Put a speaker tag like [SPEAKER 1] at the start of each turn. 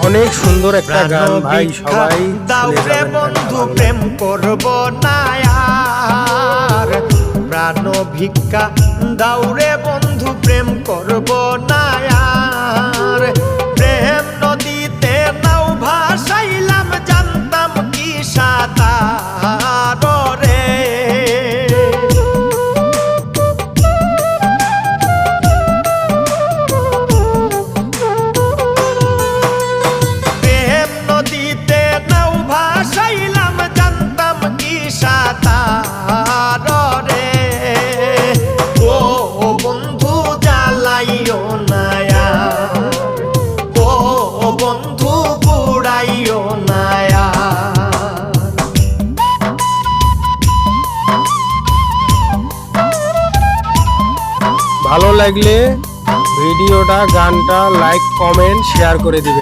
[SPEAKER 1] অনেক সুন্দর একটা গান ভাই, সবাই
[SPEAKER 2] দাউরে বন্ধু প্রেম করব না আর, প্রাণ ভিক্ষা দাউরে বন্ধু প্রেম করব না আর। প্রেম নদীতে নাও ভাসাইলাম, জানতাম কি সাঁতার রে। প্রেম নদীতে নাও ভাসাইলাম, জানতাম কি সাঁতার রে। ও বন্ধু জ্বালাইও না আর, ও বন্ধু পুড়াইও না আর।
[SPEAKER 1] ভালো লাগলে ভিডিওটা, গানটা লাইক, কমেন্ট, শেয়ার করে দিবেন।